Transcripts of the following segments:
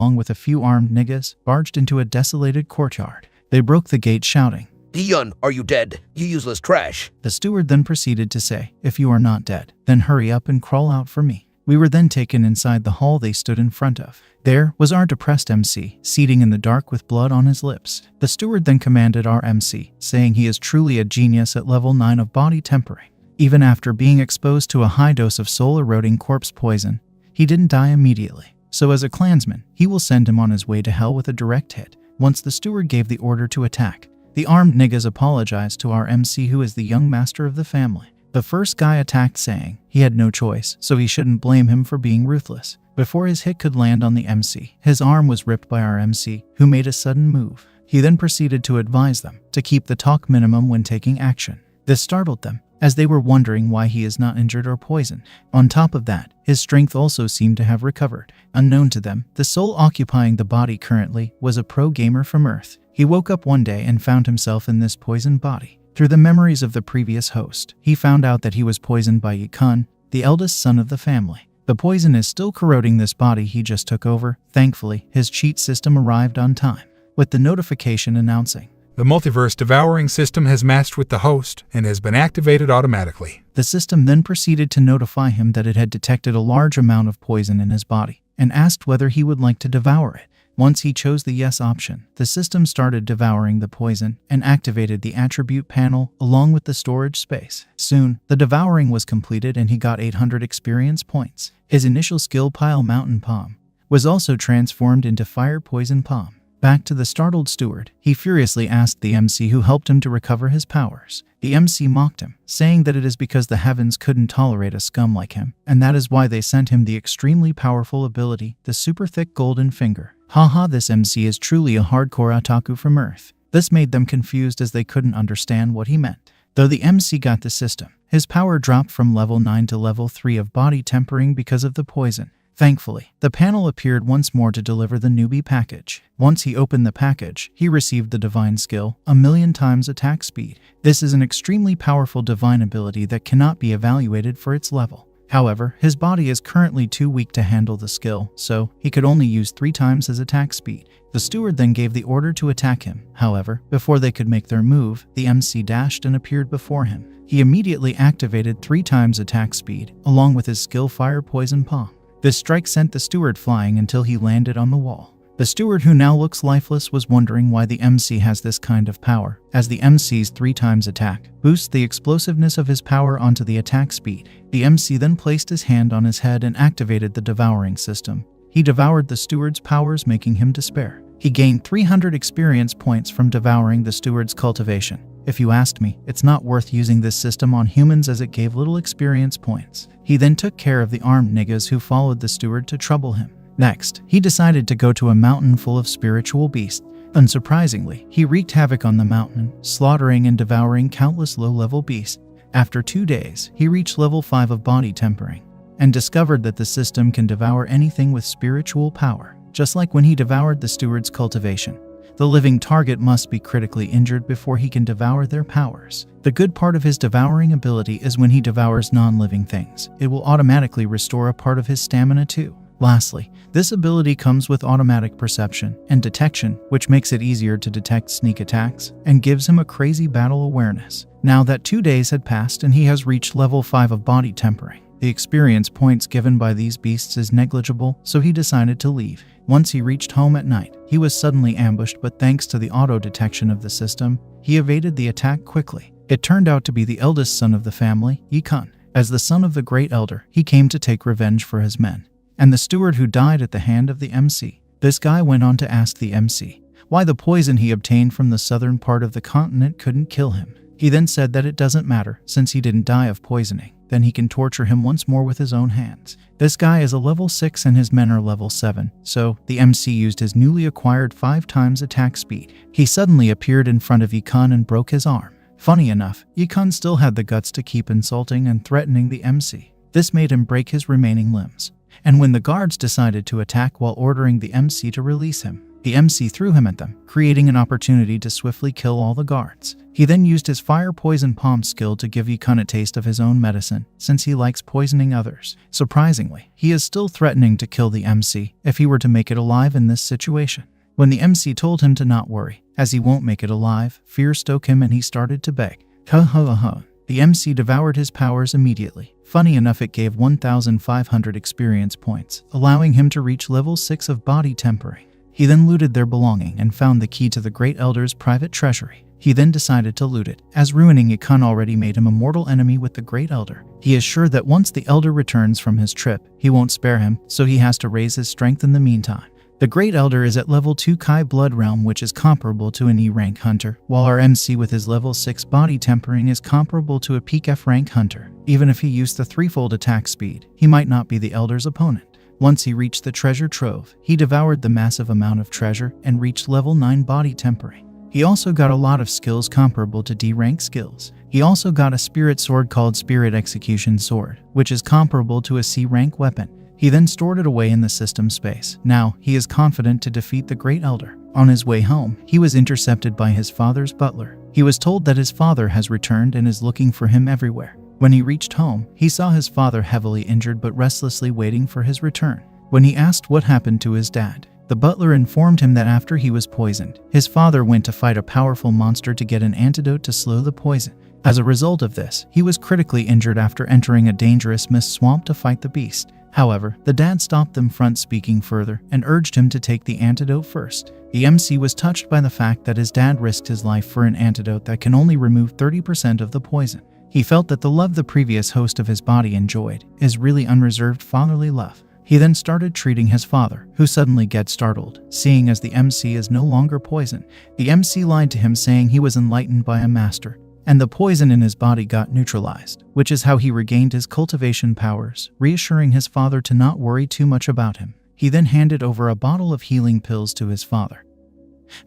along with a few armed niggas, barged into a desolated courtyard. They broke the gate shouting, "Dion, are you dead? You useless trash." The steward then proceeded to say, "If you are not dead, then hurry up and crawl out for me." We were then taken inside the hall they stood in front of. There was our depressed MC, seating in the dark with blood on his lips. The steward then commanded our MC, saying he is truly a genius at level 9 of body tempering. Even after being exposed to a high dose of soul-eroding corpse poison, he didn't die immediately. So as a clansman, he will send him on his way to hell with a direct hit. Once the steward gave the order to attack, the armed niggas apologized to our MC, who is the young master of the family. The first guy attacked, saying he had no choice, so he shouldn't blame him for being ruthless. Before his hit could land on the MC, his arm was ripped by our MC, who made a sudden move. He then proceeded to advise them to keep the talk minimum when taking action. This startled them, as they were wondering why he is not injured or poisoned. On top of that, his strength also seemed to have recovered. Unknown to them, the soul occupying the body currently was a pro gamer from Earth. He woke up one day and found himself in this poisoned body. Through the memories of the previous host, he found out that he was poisoned by Yikun, the eldest son of the family. The poison is still corroding this body he just took over. Thankfully, his cheat system arrived on time, with the notification announcing, "The multiverse devouring system has matched with the host and has been activated automatically." The system then proceeded to notify him that it had detected a large amount of poison in his body and asked whether he would like to devour it. Once he chose the yes option, the system started devouring the poison and activated the attribute panel along with the storage space. Soon, the devouring was completed and he got 800 experience points. His initial skill pile, Mountain Palm, was also transformed into Fire Poison Palm. Back to the startled steward, he furiously asked the MC who helped him to recover his powers. The MC mocked him, saying that it is because the heavens couldn't tolerate a scum like him, and that is why they sent him the extremely powerful ability, the super thick golden finger. Haha, this MC is truly a hardcore otaku from Earth. This made them confused as they couldn't understand what he meant. Though the MC got the system, his power dropped from level 9 to level 3 of body tempering because of the poison. Thankfully, the panel appeared once more to deliver the newbie package. Once he opened the package, he received the divine skill, 1,000,000 times attack speed. This is an extremely powerful divine ability that cannot be evaluated for its level. However, his body is currently too weak to handle the skill, so he could only use 3 times his attack speed. The steward then gave the order to attack him. However, before they could make their move, the MC dashed and appeared before him. He immediately activated 3 times attack speed, along with his skill Fire Poison Palm. This strike sent the steward flying until he landed on the wall. The steward, who now looks lifeless, was wondering why the MC has this kind of power, as the MC's 3 times attack boosts the explosiveness of his power onto the attack speed. The MC then placed his hand on his head and activated the devouring system. He devoured the steward's powers, making him despair. He gained 300 experience points from devouring the steward's cultivation. If you asked me, it's not worth using this system on humans as it gave little experience points. He then took care of the armed niggas who followed the steward to trouble him. Next, he decided to go to a mountain full of spiritual beasts. Unsurprisingly, he wreaked havoc on the mountain, slaughtering and devouring countless low-level beasts. After 2 days, he reached level 5 of body tempering, and discovered that the system can devour anything with spiritual power. Just like when he devoured the steward's cultivation, the living target must be critically injured before he can devour their powers. The good part of his devouring ability is when he devours non-living things, it will automatically restore a part of his stamina too. Lastly, this ability comes with automatic perception and detection, which makes it easier to detect sneak attacks and gives him a crazy battle awareness. Now that 2 days had passed and he has reached level 5 of body tempering, the experience points given by these beasts is negligible, so he decided to leave. Once he reached home at night, he was suddenly ambushed, but thanks to the auto-detection of the system, he evaded the attack quickly. It turned out to be the eldest son of the family, Yikun. As the son of the great elder, he came to take revenge for his men and the steward who died at the hand of the MC. This guy went on to ask the MC why the poison he obtained from the southern part of the continent couldn't kill him. He then said that it doesn't matter, since he didn't die of poisoning. Then he can torture him once more with his own hands. This guy is a level 6 and his men are level 7, so the MC used his newly acquired 5 times attack speed. He suddenly appeared in front of Yikun and broke his arm. Funny enough, Yikun still had the guts to keep insulting and threatening the MC. This made him break his remaining limbs. And when the guards decided to attack while ordering the MC to release him, The MC threw him at them, creating an opportunity to swiftly kill all the guards. He then used his fire poison palm skill to give Yukun a taste of his own medicine, since he likes poisoning others. Surprisingly, he is still threatening to kill the MC if he were to make it alive in this situation. When the MC told him to not worry, as he won't make it alive, fear stroke him and he started to beg. The MC devoured his powers immediately. Funny enough, it gave 1,500 experience points, allowing him to reach level 6 of body tempering. He then looted their belonging and found the key to the Great Elder's private treasury. He then decided to loot it, as ruining Yukun already made him a mortal enemy with the Great Elder. He is sure that once the Elder returns from his trip, he won't spare him, so he has to raise his strength in the meantime. The Great Elder is at level 2 Kai Blood Realm, which is comparable to an E rank hunter, while our MC with his level 6 body tempering is comparable to a peak F rank hunter. Even if he used the threefold attack speed, he might not be the Elder's opponent. Once he reached the treasure trove, he devoured the massive amount of treasure and reached level 9 body tempering. He also got a lot of skills comparable to D rank skills. He also got a spirit sword called Spirit Execution Sword, which is comparable to a C rank weapon. He then stored it away in the system space. Now, he is confident to defeat the Great Elder. On his way home, he was intercepted by his father's butler. He was told that his father has returned and is looking for him everywhere. When he reached home, he saw his father heavily injured but restlessly waiting for his return. When he asked what happened to his dad, the butler informed him that after he was poisoned, his father went to fight a powerful monster to get an antidote to slow the poison. As a result of this, he was critically injured after entering a dangerous mist swamp to fight the beast. However, the dad stopped them from speaking further and urged him to take the antidote first. The MC was touched by the fact that his dad risked his life for an antidote that can only remove 30% of the poison. He felt that the love the previous host of his body enjoyed is really unreserved fatherly love. He then started treating his father, who suddenly gets startled, seeing as the MC is no longer poison. The MC lied to him saying he was enlightened by a master, and the poison in his body got neutralized, which is how he regained his cultivation powers, reassuring his father to not worry too much about him. He then handed over a bottle of healing pills to his father,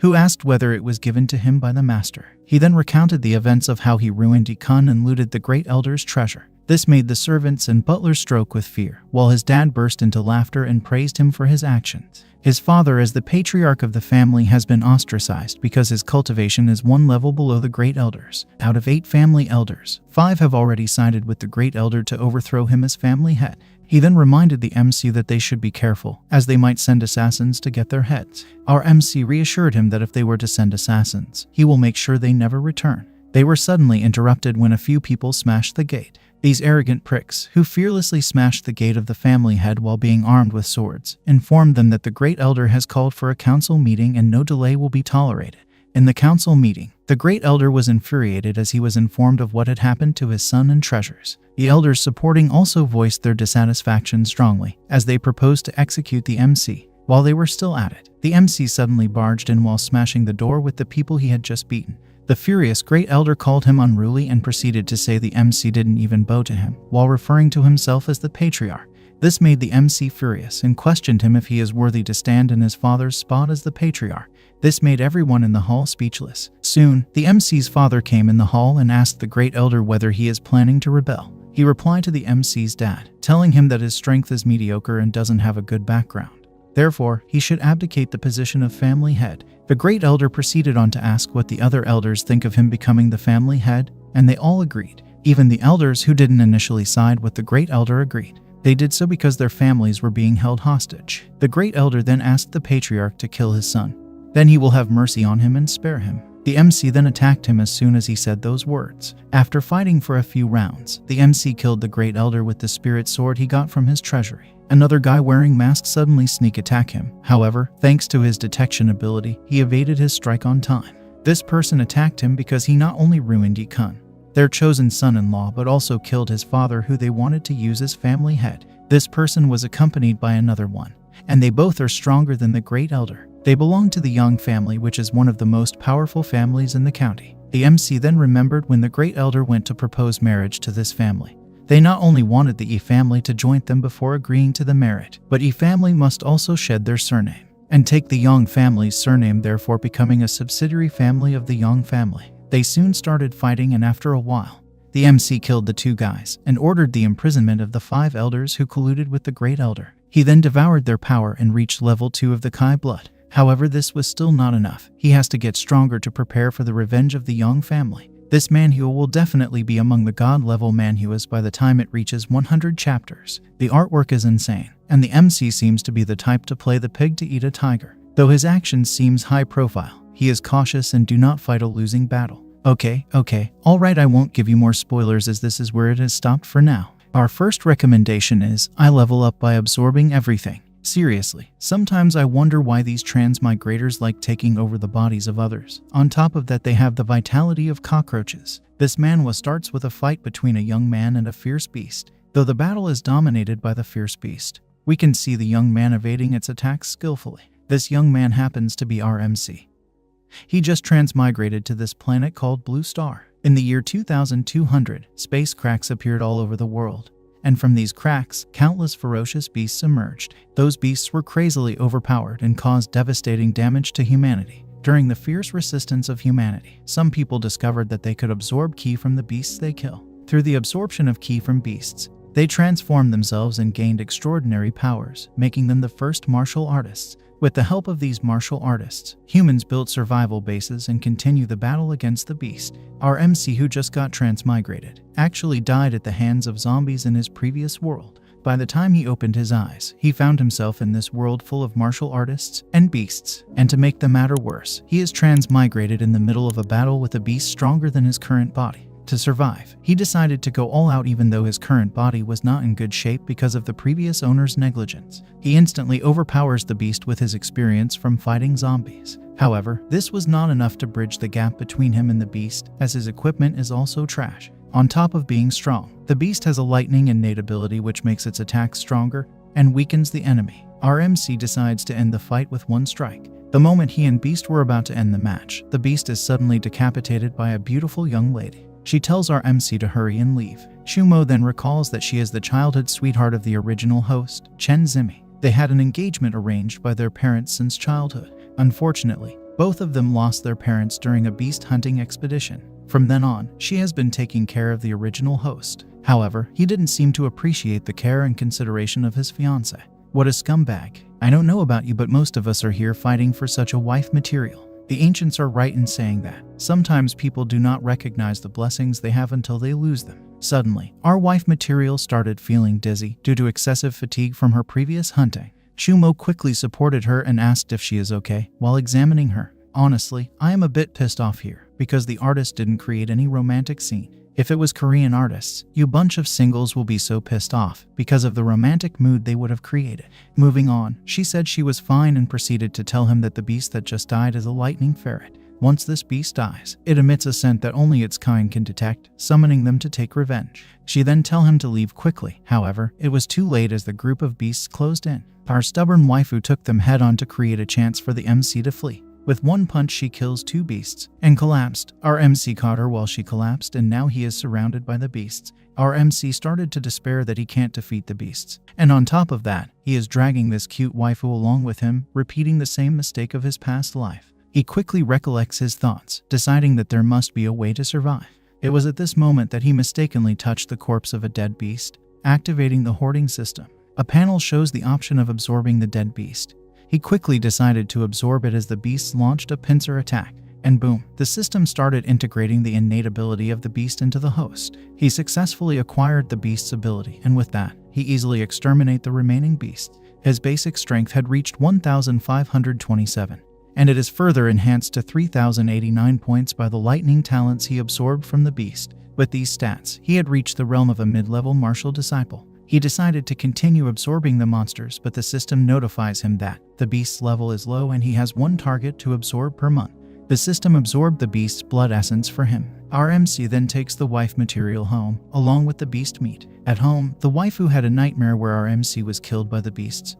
who asked whether it was given to him by the master. He then recounted the events of how he ruined Yukun and looted the Great Elder's treasure. This made the servants and butlers stroke with fear, while his dad burst into laughter and praised him for his actions. His father, as the patriarch of the family, has been ostracized because his cultivation is 1 level below the Great Elder's. Out of 8 family elders, 5 have already sided with the Great Elder to overthrow him as family head. He then reminded the MC that they should be careful, as they might send assassins to get their heads. Our MC reassured him that if they were to send assassins, he will make sure they never return. They were suddenly interrupted when a few people smashed the gate. These arrogant pricks, who fearlessly smashed the gate of the family head while being armed with swords, informed them that the Great Elder has called for a council meeting and no delay will be tolerated. In the council meeting, the Great Elder was infuriated as he was informed of what had happened to his son and treasures. The elders supporting also voiced their dissatisfaction strongly, as they proposed to execute the MC. While they were still at it, the MC suddenly barged in while smashing the door with the people he had just beaten. The furious Great Elder called him unruly and proceeded to say the MC didn't even bow to him, while referring to himself as the patriarch. This made the MC furious and questioned him if he is worthy to stand in his father's spot as the patriarch. This made everyone in the hall speechless. Soon, the MC's father came in the hall and asked the Great Elder whether he is planning to rebel. He replied to the MC's dad, telling him that his strength is mediocre and doesn't have a good background. Therefore, he should abdicate the position of family head. The Great Elder proceeded on to ask what the other elders think of him becoming the family head, and they all agreed. Even the elders who didn't initially side with the Great Elder agreed. They did so because their families were being held hostage. The Great Elder then asked the patriarch to kill his son. Then he will have mercy on him and spare him. The MC then attacked him as soon as he said those words. After fighting for a few rounds, the MC killed the Great Elder with the spirit sword he got from his treasury. Another guy wearing mask suddenly sneak attack him. However, thanks to his detection ability, he evaded his strike on time. This person attacked him because he not only ruined Yukun, their chosen son-in-law, but also killed his father, who they wanted to use as family head. This person was accompanied by another one, and they both are stronger than the Great Elder. They belong to the Young family, which is one of the most powerful families in the county. The MC then remembered when the Great Elder went to propose marriage to this family. They not only wanted the E family to join them before agreeing to the marriage, but E family must also shed their surname and take the Young family's surname, therefore becoming a subsidiary family of the Young family. They soon started fighting, and after a while, the MC killed the 2 guys and ordered the imprisonment of the 5 elders who colluded with the Great Elder. He then devoured their power and reached level 2 of the Kai blood. However, this was still not enough. He has to get stronger to prepare for the revenge of the Young family. This Manhwa will definitely be among the god-level Manhwas by the time it reaches 100 chapters. The artwork is insane, and the MC seems to be the type to play the pig to eat a tiger. Though his actions seems high profile, he is cautious and do not fight a losing battle. Okay, alright, I won't give you more spoilers as this is where it has stopped for now. Our first recommendation is, I level up by absorbing everything. Seriously, sometimes I wonder why these transmigrators like taking over the bodies of others. On top of that, they have the vitality of cockroaches. This manhwa starts with a fight between a young man and a fierce beast. Though the battle is dominated by the fierce beast, we can see the young man evading its attacks skillfully. This young man happens to be our MC. He just transmigrated to this planet called Blue Star. In the year 2200, space cracks appeared all over the world. And from these cracks, countless ferocious beasts emerged. Those beasts were crazily overpowered and caused devastating damage to humanity. During the fierce resistance of humanity, some people discovered that they could absorb ki from the beasts they kill. Through the absorption of ki from beasts, they transformed themselves and gained extraordinary powers, making them the first martial artists. With the help of these martial artists, humans built survival bases and continue the battle against the beast. Our MC, who just got transmigrated, actually died at the hands of zombies in his previous world. By the time he opened his eyes, he found himself in this world full of martial artists and beasts. And to make the matter worse, he is transmigrated in the middle of a battle with a beast stronger than his current body. To survive, he decided to go all out even though his current body was not in good shape because of the previous owner's negligence. He instantly overpowers the beast with his experience from fighting zombies. However, this was not enough to bridge the gap between him and the beast, as his equipment is also trash. On top of being strong, the beast has a lightning innate ability which makes its attacks stronger and weakens the enemy. Our MC decides to end the fight with one strike. The moment he and Beast were about to end the match, the beast is suddenly decapitated by a beautiful young lady. She tells our MC to hurry and leave. Shumo then recalls that she is the childhood sweetheart of the original host, Chen Zimi. They had an engagement arranged by their parents since childhood. Unfortunately, both of them lost their parents during a beast hunting expedition. From then on, she has been taking care of the original host. However, he didn't seem to appreciate the care and consideration of his fiancée. What a scumbag. I don't know about you, but most of us are here fighting for such a wife material. The ancients are right in saying that. Sometimes people do not recognize the blessings they have until they lose them. Suddenly, our wife material started feeling dizzy due to excessive fatigue from her previous hunting. Shumo quickly supported her and asked if she is okay while examining her. Honestly, I am a bit pissed off here because the artist didn't create any romantic scene. If it was Korean artists, you bunch of singles will be so pissed off because of the romantic mood they would have created. Moving on, she said she was fine and proceeded to tell him that the beast that just died is a lightning ferret. Once this beast dies, it emits a scent that only its kind can detect, summoning them to take revenge. She then tells him to leave quickly. However, it was too late as the group of beasts closed in. Our stubborn waifu took them head on to create a chance for the MC to flee. With one punch, she kills two beasts and collapsed. Our MC caught her while she collapsed, and now he is surrounded by the beasts. Our MC started to despair that he can't defeat the beasts. And on top of that, he is dragging this cute waifu along with him, repeating the same mistake of his past life. He quickly recollects his thoughts, deciding that there must be a way to survive. It was at this moment that he mistakenly touched the corpse of a dead beast, activating the hoarding system. A panel shows the option of absorbing the dead beast. He quickly decided to absorb it as the beast launched a pincer attack, and boom, the system started integrating the innate ability of the beast into the host. He successfully acquired the beast's ability, and with that, he easily exterminated the remaining beasts. His basic strength had reached 1,527, and it is further enhanced to 3,089 points by the lightning talents he absorbed from the beast. With these stats, he had reached the realm of a mid-level martial disciple. He decided to continue absorbing the monsters, but the system notifies him that the beast's level is low and he has one target to absorb per month. The system absorbed the beast's blood essence for him. Our MC then takes the wife material home, along with the beast meat. At home, the waifu had a nightmare where our MC was killed by the beasts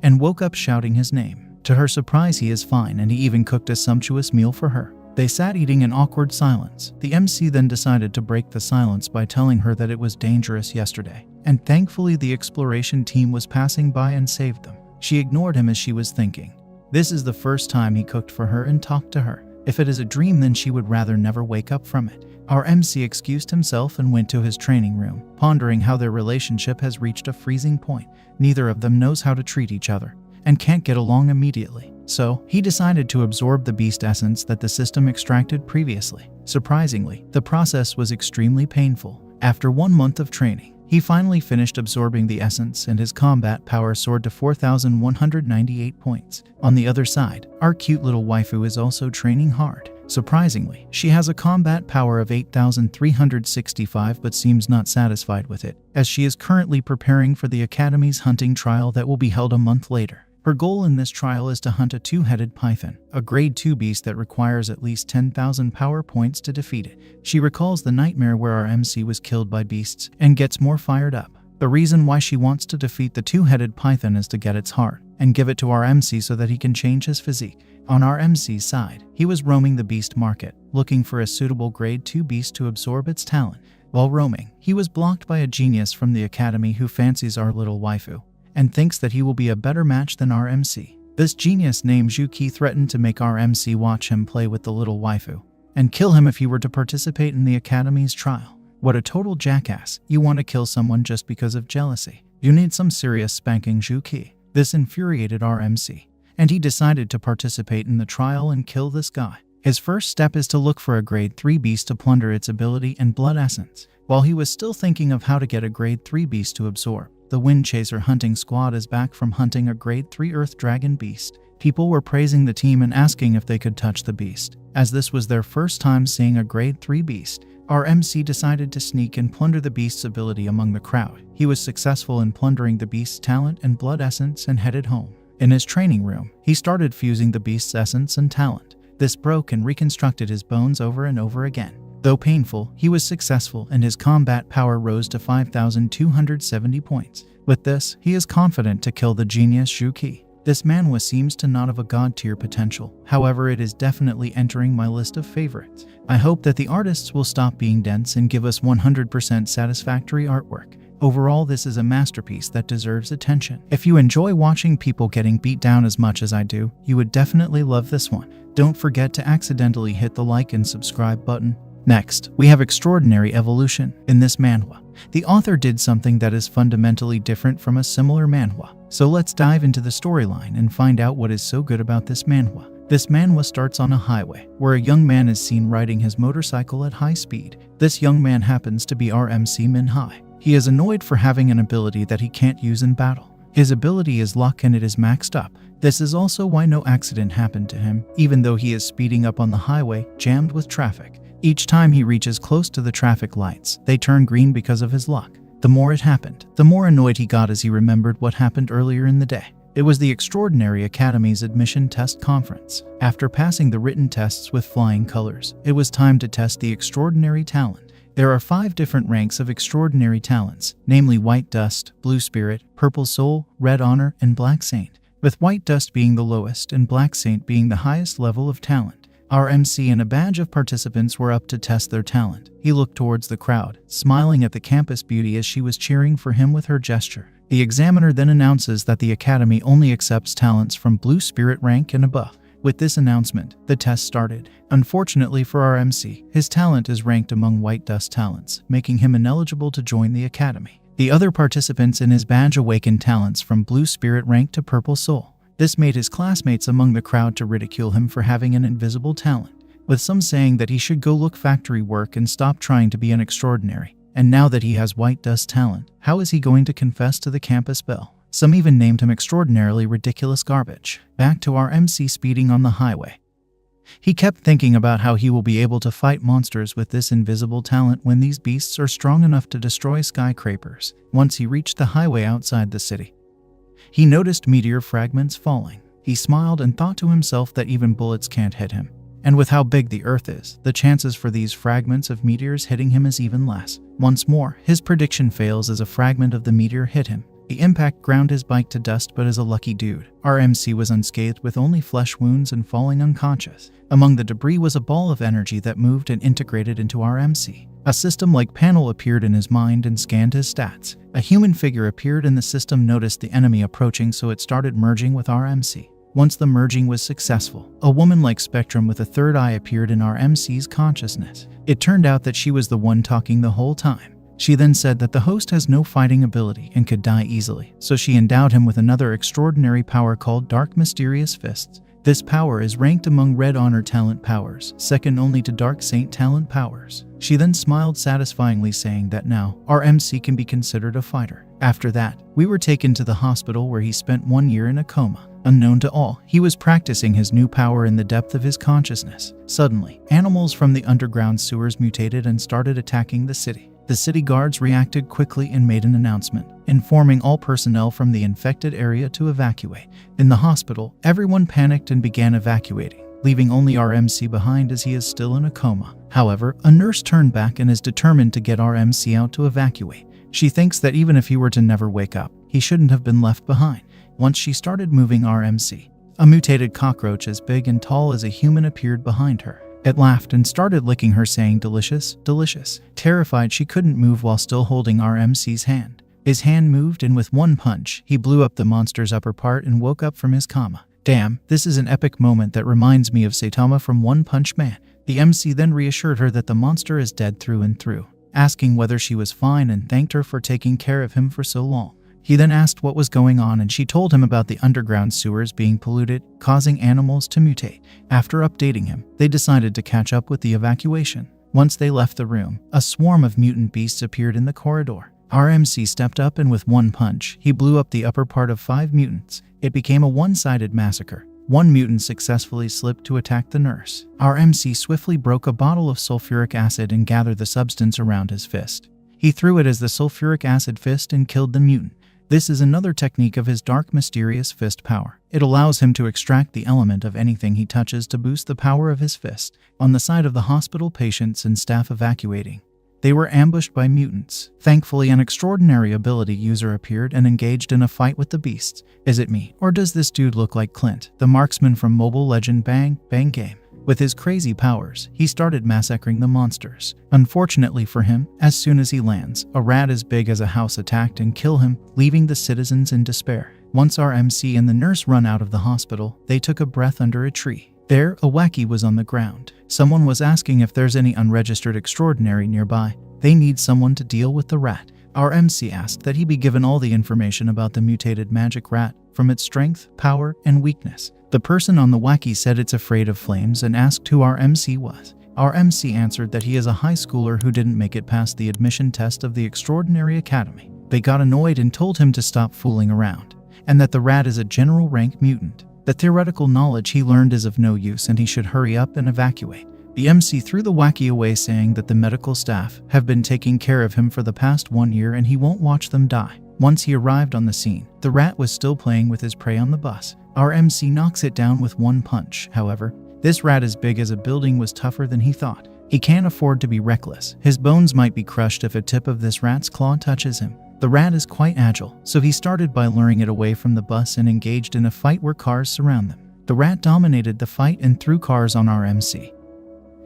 and woke up shouting his name. To her surprise, he is fine, and he even cooked a sumptuous meal for her. They sat eating in awkward silence. The MC then decided to break the silence by telling her that it was dangerous yesterday, and thankfully the exploration team was passing by and saved them. She ignored him as she was thinking, this is the first time he cooked for her and talked to her. If it is a dream, then she would rather never wake up from it. Our MC excused himself and went to his training room, pondering how their relationship has reached a freezing point. Neither of them knows how to treat each other and can't get along immediately. So, he decided to absorb the beast essence that the system extracted previously. Surprisingly, the process was extremely painful. After 1 month of training, he finally finished absorbing the essence and his combat power soared to 4,198 points. On the other side, our cute little waifu is also training hard. Surprisingly, she has a combat power of 8,365 but seems not satisfied with it, as she is currently preparing for the Academy's hunting trial that will be held a month later. Her goal in this trial is to hunt a two-headed python, a grade 2 beast that requires at least 10,000 power points to defeat it. She recalls the nightmare where our MC was killed by beasts and gets more fired up. The reason why she wants to defeat the two-headed python is to get its heart and give it to our MC so that he can change his physique. On our MC's side, he was roaming the beast market, looking for a suitable grade 2 beast to absorb its talent. While roaming, he was blocked by a genius from the Academy who fancies our little waifu and thinks that he will be a better match than our MC. This genius named Zhuqi threatened to make our MC watch him play with the little waifu and kill him if he were to participate in the Academy's trial. What a total jackass. You want to kill someone just because of jealousy. You need some serious spanking, Zhuqi. This infuriated our MC, and he decided to participate in the trial and kill this guy. His first step is to look for a grade 3 beast to plunder its ability and blood essence. While he was still thinking of how to get a grade 3 beast to absorb, the Wind Chaser hunting squad is back from hunting a grade 3 Earth Dragon beast. People were praising the team and asking if they could touch the beast, as this was their first time seeing a grade 3 beast. Our MC decided to sneak and plunder the beast's ability among the crowd. He was successful in plundering the beast's talent and blood essence and headed home. In his training room, he started fusing the beast's essence and talent. This broke and reconstructed his bones over and over again. Though painful, he was successful and his combat power rose to 5,270 points. With this, he is confident to kill the genius Zhuqi. This manhwa seems to not have a god-tier potential, however it is definitely entering my list of favorites. I hope that the artists will stop being dense and give us 100% satisfactory artwork. Overall, this is a masterpiece that deserves attention. If you enjoy watching people getting beat down as much as I do, you would definitely love this one. Don't forget to accidentally hit the like and subscribe button. Next, we have Extraordinary Evolution. In this manhwa, the author did something that is fundamentally different from a similar manhwa. So let's dive into the storyline and find out what is so good about this manhwa. This manhwa starts on a highway, where a young man is seen riding his motorcycle at high speed. This young man happens to be our MC Minhai. He is annoyed for having an ability that he can't use in battle. His ability is luck and it is maxed up. This is also why no accident happened to him, even though he is speeding up on the highway, jammed with traffic. Each time he reaches close to the traffic lights, they turn green because of his luck. The more it happened, the more annoyed he got as he remembered what happened earlier in the day. It was the Extraordinary Academy's admission test conference. After passing the written tests with flying colors, it was time to test the extraordinary talent. There are 5 different ranks of extraordinary talents, namely White Dust, Blue Spirit, Purple Soul, Red Honor, and Black Saint, with White Dust being the lowest and Black Saint being the highest level of talent. Our MC and a badge of participants were up to test their talent. He looked towards the crowd, smiling at the campus beauty as she was cheering for him with her gesture. The examiner then announces that the Academy only accepts talents from Blue Spirit rank and above. With this announcement, the test started. Unfortunately for our MC, his talent is ranked among White Dust talents, making him ineligible to join the Academy. The other participants in his badge awakened talents from Blue Spirit rank to Purple Soul. This made his classmates among the crowd to ridicule him for having an invisible talent, with some saying that he should go look factory work and stop trying to be an extraordinary. And now that he has White Dust talent, how is he going to confess to the campus bell? Some even named him extraordinarily ridiculous garbage. Back to our MC speeding on the highway. He kept thinking about how he will be able to fight monsters with this invisible talent when these beasts are strong enough to destroy skyscrapers. Once he reached the highway outside the city, he noticed meteor fragments falling. He smiled and thought to himself that even bullets can't hit him. And with how big the Earth is, the chances for these fragments of meteors hitting him is even less. Once more, his prediction fails as a fragment of the meteor hit him. The impact ground his bike to dust, but as a lucky dude, our MC was unscathed with only flesh wounds and falling unconscious. Among the debris was a ball of energy that moved and integrated into our MC. A system-like panel appeared in his mind and scanned his stats. A human figure appeared and the system noticed the enemy approaching, so it started merging with our MC. Once the merging was successful, a woman-like spectrum with a third eye appeared in our MC's consciousness. It turned out that she was the one talking the whole time. She then said that the host has no fighting ability and could die easily, so she endowed him with another extraordinary power called Dark Mysterious Fists. This power is ranked among Red Honor talent powers, second only to Dark Saint talent powers. She then smiled satisfyingly, saying that now our MC can be considered a fighter. After that, we were taken to the hospital where he spent 1 year in a coma. Unknown to all, he was practicing his new power in the depth of his consciousness. Suddenly, animals from the underground sewers mutated and started attacking the city. The city guards reacted quickly and made an announcement, informing all personnel from the infected area to evacuate. In the hospital, everyone panicked and began evacuating, leaving only our MC behind as he is still in a coma. However, a nurse turned back and is determined to get our MC out to evacuate. She thinks that even if he were to never wake up, he shouldn't have been left behind. Once she started moving our MC, a mutated cockroach as big and tall as a human appeared behind her. It laughed and started licking her, saying, "Delicious, delicious." Terrified, she couldn't move while still holding our MC's hand. His hand moved, and with one punch, he blew up the monster's upper part and woke up from his coma. Damn, this is an epic moment that reminds me of Saitama from One Punch Man. The MC then reassured her that the monster is dead through and through, asking whether she was fine and thanked her for taking care of him for so long. He then asked what was going on, and she told him about the underground sewers being polluted, causing animals to mutate. After updating him, they decided to catch up with the evacuation. Once they left the room, a swarm of mutant beasts appeared in the corridor. Our MC stepped up and with one punch, he blew up the upper part of 5 mutants. It became a one-sided massacre. One mutant successfully slipped to attack the nurse. Our MC swiftly broke a bottle of sulfuric acid and gathered the substance around his fist. He threw it as the sulfuric acid fist and killed the mutant. This is another technique of his dark mysterious fist power. It allows him to extract the element of anything he touches to boost the power of his fist. On the side of the hospital, patients and staff evacuating, they were ambushed by mutants. Thankfully, an extraordinary ability user appeared and engaged in a fight with the beasts. Is it me, or does this dude look like Clint, the marksman from Mobile Legend Bang Bang game? With his crazy powers, he started massacring the monsters. Unfortunately for him, as soon as he lands, a rat as big as a house attacked and killed him, leaving the citizens in despair. Once our MC and the nurse run out of the hospital, they took a breath under a tree. There, a wacky was on the ground. Someone was asking if there's any unregistered extraordinary nearby. They need someone to deal with the rat. Our MC asked that he be given all the information about the mutated magic rat, from its strength, power, and weakness. The person on the wacky said it's afraid of flames and asked who our MC was. Our MC answered that he is a high schooler who didn't make it past the admission test of the Extraordinary Academy. They got annoyed and told him to stop fooling around, and that the rat is a general rank mutant. The theoretical knowledge he learned is of no use and he should hurry up and evacuate. The MC threw the wacky away, saying that the medical staff have been taking care of him for the past 1 year and he won't watch them die. Once he arrived on the scene, the rat was still playing with his prey on the bus. Our MC knocks it down with one punch. However, this rat as big as a building was tougher than he thought. He can't afford to be reckless. His bones might be crushed if a tip of this rat's claw touches him. The rat is quite agile, so he started by luring it away from the bus and engaged in a fight where cars surround them. The rat dominated the fight and threw cars on our MC.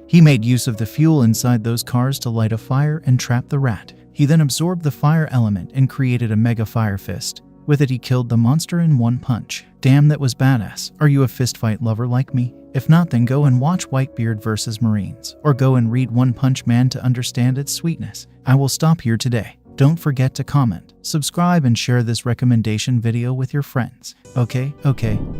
He made use of the fuel inside those cars to light a fire and trap the rat. He then absorbed the fire element and created a mega fire fist. With it, he killed the monster in one punch. Damn, that was badass. Are you a fistfight lover like me? If not, then go and watch Whitebeard vs. Marines, or go and read One Punch Man to understand its sweetness. I will stop here today. Don't forget to comment, subscribe, and share this recommendation video with your friends. Okay.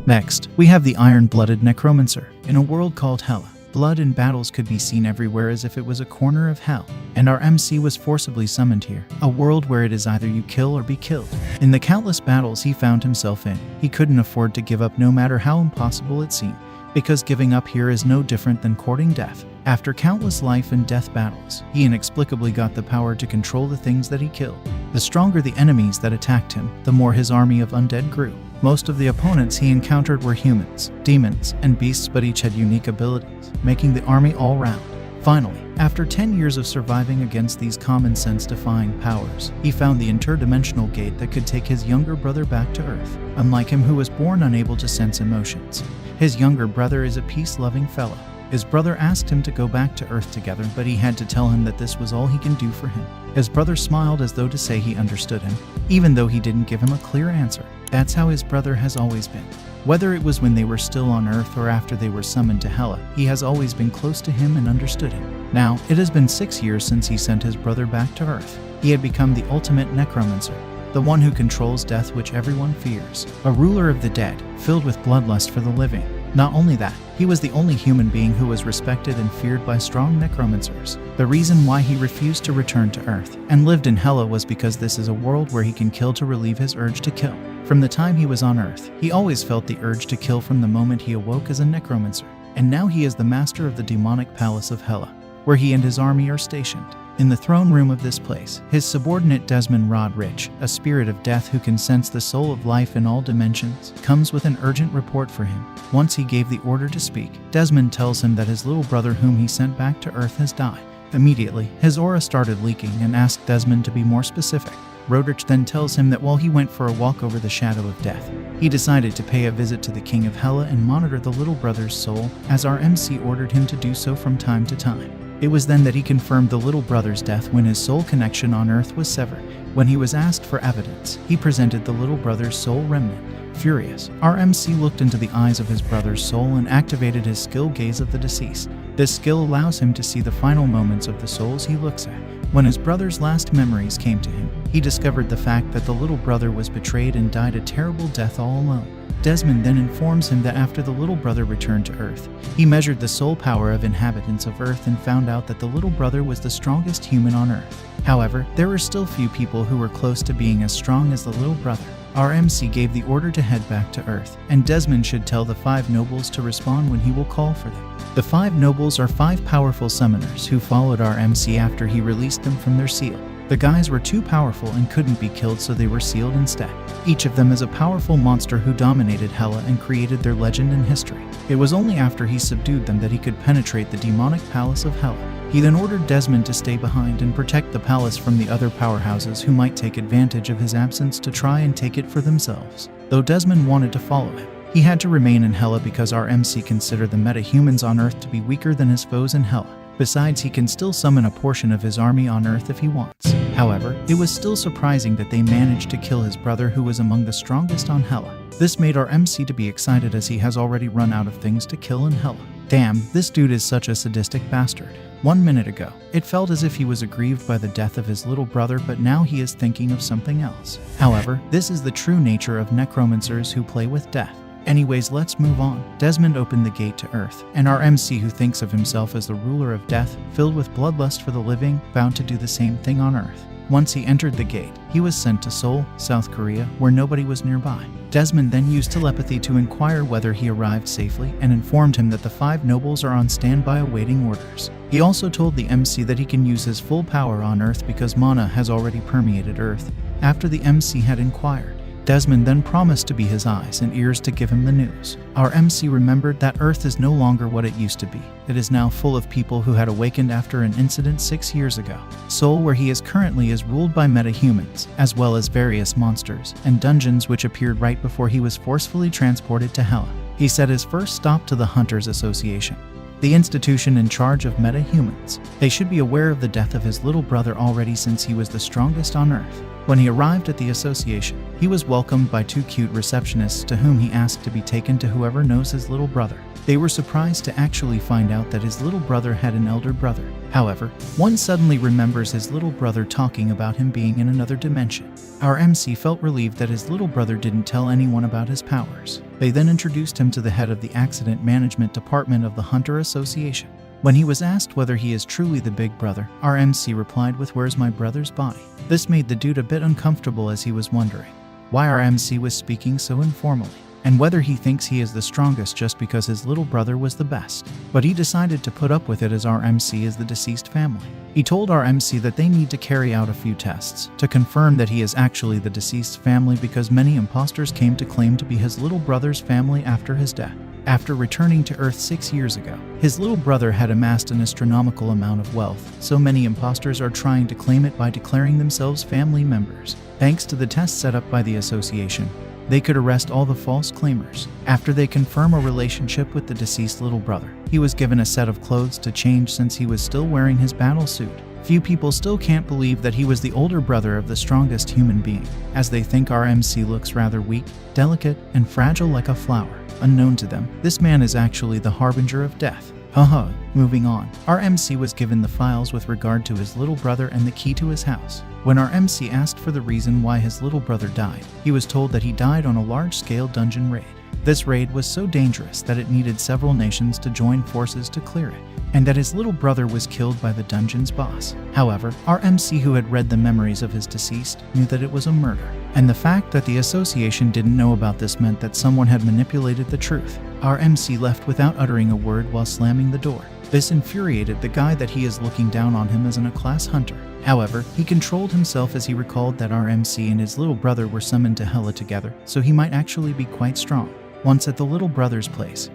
Next, we have the Iron-Blooded Necromancer. In a world called Hela, blood and battles could be seen everywhere as if it was a corner of hell, and our MC was forcibly summoned here, a world where it is either you kill or be killed. In the countless battles he found himself in, he couldn't afford to give up no matter how impossible it seemed, because giving up here is no different than courting death. After countless life and death battles, he inexplicably got the power to control the things that he killed. The stronger the enemies that attacked him, the more his army of undead grew. Most of the opponents he encountered were humans, demons, and beasts, but each had unique abilities, making the army all round. Finally, after 10 years of surviving against these common-sense-defying powers, he found the interdimensional gate that could take his younger brother back to Earth. Unlike him, who was born unable to sense emotions, his younger brother is a peace-loving fellow. His brother asked him to go back to Earth together, but he had to tell him that this was all he can do for him. His brother smiled as though to say he understood him, even though he didn't give him a clear answer. That's how his brother has always been. Whether it was when they were still on Earth or after they were summoned to Hela, he has always been close to him and understood him. Now, it has been 6 years since he sent his brother back to Earth. He had become the ultimate necromancer, the one who controls death, which everyone fears, a ruler of the dead, filled with bloodlust for the living. Not only that, he was the only human being who was respected and feared by strong necromancers. The reason why he refused to return to Earth and lived in Hela was because this is a world where he can kill to relieve his urge to kill. From the time he was on Earth, he always felt the urge to kill from the moment he awoke as a necromancer. And now he is the master of the demonic palace of Hela, where he and his army are stationed. In the throne room of this place, his subordinate Desmond Rodrich, a spirit of death who can sense the soul of life in all dimensions, comes with an urgent report for him. Once he gave the order to speak, Desmond tells him that his little brother whom he sent back to Earth has died. Immediately, his aura started leaking and asked Desmond to be more specific. Rodrich then tells him that while he went for a walk over the shadow of death, he decided to pay a visit to the King of Hela and monitor the little brother's soul, as our MC ordered him to do so from time to time. It was then that he confirmed the little brother's death when his soul connection on Earth was severed. When he was asked for evidence, he presented the little brother's soul remnant. Furious, our MC looked into the eyes of his brother's soul and activated his skill gaze of the deceased. This skill allows him to see the final moments of the souls he looks at. When his brother's last memories came to him, he discovered the fact that the little brother was betrayed and died a terrible death all alone. Desmond then informs him that after the little brother returned to Earth, he measured the soul power of inhabitants of Earth and found out that the little brother was the strongest human on Earth. However, there were still few people who were close to being as strong as the little brother. Our MC gave the order to head back to Earth, and Desmond should tell the 5 nobles to respond when he will call for them. The 5 nobles are 5 powerful summoners who followed our MC after he released them from their seal. The guys were too powerful and couldn't be killed, so they were sealed instead. Each of them is a powerful monster who dominated Hela and created their legend and history. It was only after he subdued them that he could penetrate the demonic palace of Hela. He then ordered Desmond to stay behind and protect the palace from the other powerhouses who might take advantage of his absence to try and take it for themselves. Though Desmond wanted to follow him, he had to remain in Hela because our MC considered the meta-humans on Earth to be weaker than his foes in Hela. Besides, he can still summon a portion of his army on Earth if he wants. However, it was still surprising that they managed to kill his brother who was among the strongest on Hela. This made our MC to be excited as he has already run out of things to kill in Hela. Damn, this dude is such a sadistic bastard. 1 minute ago, it felt as if he was aggrieved by the death of his little brother, but now he is thinking of something else. However, this is the true nature of necromancers who play with death. Anyways, let's move on. Desmond opened the gate to Earth, and our MC, who thinks of himself as the ruler of death, filled with bloodlust for the living, bound to do the same thing on Earth. Once he entered the gate, he was sent to Seoul, South Korea, where nobody was nearby. Desmond then used telepathy to inquire whether he arrived safely and informed him that the 5 nobles are on standby awaiting orders. He also told the MC that he can use his full power on Earth because mana has already permeated Earth. After the MC had inquired, Desmond then promised to be his eyes and ears to give him the news. Our MC remembered that Earth is no longer what it used to be. It is now full of people who had awakened after an incident 6 years ago. Seoul, where he is currently, is ruled by meta-humans, as well as various monsters and dungeons which appeared right before he was forcefully transported to Hela. He set his first stop to the Hunters Association, the institution in charge of meta-humans. They should be aware of the death of his little brother already, since he was the strongest on Earth. When he arrived at the association, he was welcomed by 2 cute receptionists to whom he asked to be taken to whoever knows his little brother. They were surprised to actually find out that his little brother had an elder brother. However, one suddenly remembers his little brother talking about him being in another dimension. Our MC felt relieved that his little brother didn't tell anyone about his powers. They then introduced him to the head of the Accident Management Department of the Hunter Association. When he was asked whether he is truly the big brother, our MC replied with, "Where's my brother's body?" This made the dude a bit uncomfortable, as he was wondering why our MC was speaking so informally, and whether he thinks he is the strongest just because his little brother was the best. But he decided to put up with it, as our MC is the deceased family. He told our MC that they need to carry out a few tests to confirm that he is actually the deceased family, because many imposters came to claim to be his little brother's family after his death. After returning to Earth 6 years ago, his little brother had amassed an astronomical amount of wealth, so many imposters are trying to claim it by declaring themselves family members. Thanks to the tests set up by the association, they could arrest all the false claimers. After they confirm a relationship with the deceased little brother, he was given a set of clothes to change since he was still wearing his battle suit. Few people still can't believe that he was the older brother of the strongest human being, as they think our MC looks rather weak, delicate, and fragile like a flower. Unknown to them, this man is actually the harbinger of death. Haha. Moving on, our MC was given the files with regard to his little brother and the key to his house. When our MC asked for the reason why his little brother died, he was told that he died on a large-scale dungeon raid. This raid was so dangerous that it needed several nations to join forces to clear it, and that his little brother was killed by the dungeon's boss. However, our MC, who had read the memories of his deceased, knew that it was a murder, and the fact that the association didn't know about this meant that someone had manipulated the truth. Our MC left without uttering a word while slamming the door. This infuriated the guy that he is looking down on him as a class hunter. However, he controlled himself as he recalled that our MC and his little brother were summoned to Hela together, so he might actually be quite strong. Once at the little brother's place,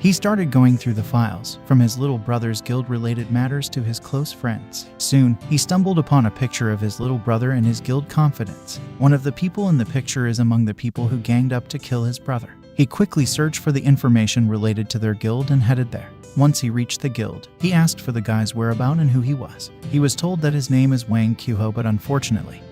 he started going through the files, from his little brother's guild-related matters to his close friends. Soon, he stumbled upon a picture of his little brother and his guild confidants. One of the people in the picture is among the people who ganged up to kill his brother. He quickly searched for the information related to their guild and headed there. Once he reached the guild, he asked for the guy's whereabouts and who he was. He was told that his name is Wang Kuho, but unfortunately,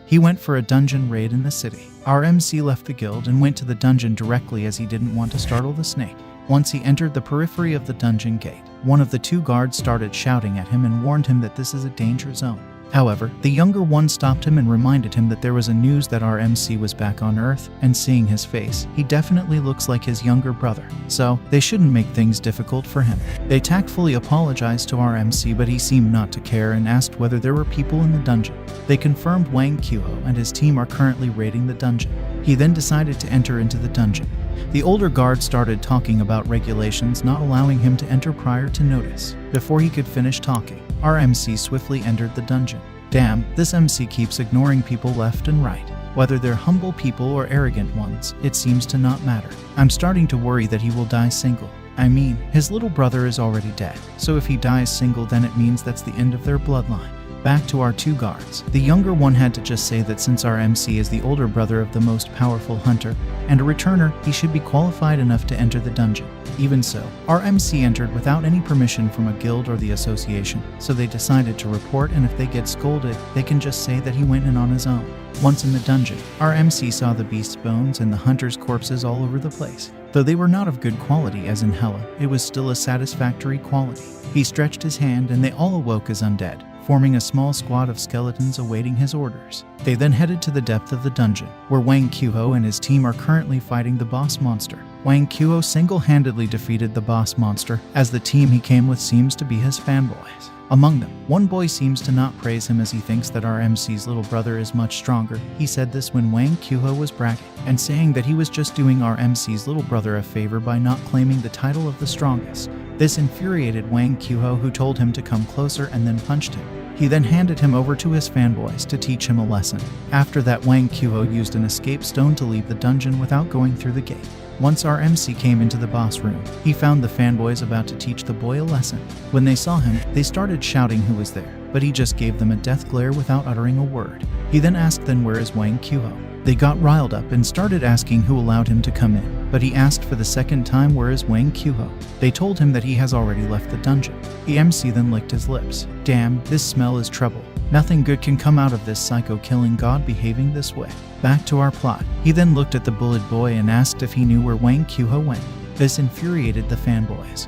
he went for a dungeon raid in the city. Our MC left the guild and went to the dungeon directly as he didn't want to startle the snake. Once he entered the periphery of the dungeon gate, one of the two guards started shouting at him and warned him that this is a danger zone. However, the younger one stopped him and reminded him that there was a news that our MC was back on Earth, and seeing his face, he definitely looks like his younger brother, so they shouldn't make things difficult for him. They tactfully apologized to our MC, but he seemed not to care and asked whether there were people in the dungeon. They confirmed Wang Kuho and his team are currently raiding the dungeon. He then decided to enter into the dungeon. The older guard started talking about regulations not allowing him to enter prior to notice. Before he could finish talking, our MC swiftly entered the dungeon. Damn, this MC keeps ignoring people left and right. Whether they're humble people or arrogant ones, it seems to not matter. I'm starting to worry that he will die single. I mean, his little brother is already dead, so if he dies single, then it means that's the end of their bloodline. Back to our two guards. The younger one had to just say that since our MC is the older brother of the most powerful hunter and a returner, he should be qualified enough to enter the dungeon. Even so, our MC entered without any permission from a guild or the association, so they decided to report, and if they get scolded, they can just say that he went in on his own. Once in the dungeon, our MC saw the beast's bones and the hunter's corpses all over the place. Though they were not of good quality as in Hela, it was still a satisfactory quality. He stretched his hand and they all awoke as undead, forming a small squad of skeletons awaiting his orders. They then headed to the depth of the dungeon, where Wang Kuho and his team are currently fighting the boss monster. Wang Kuho single-handedly defeated the boss monster, as the team he came with seems to be his fanboys. Among them, one boy seems to not praise him as he thinks that our MC's little brother is much stronger. He said this when Wang Kuho was bragging and saying that he was just doing our MC's little brother a favor by not claiming the title of the strongest. This infuriated Wang Kuho, who told him to come closer and then punched him. He then handed him over to his fanboys to teach him a lesson. After that, Wang Kuho used an escape stone to leave the dungeon without going through the gate. Once our MC came into the boss room, he found the fanboys about to teach the boy a lesson. When they saw him, they started shouting who was there, but he just gave them a death glare without uttering a word. He then asked them, where is Wang Kuho? They got riled up and started asking who allowed him to come in, but he asked for the second time, where is Wang Kuho? They told him that he has already left the dungeon. The MC then licked his lips. Damn, this smell is trouble. Nothing good can come out of this psycho-killing god behaving this way. Back to our plot. He then looked at the bullet boy and asked if he knew where Wang Kuho went. This infuriated the fanboys,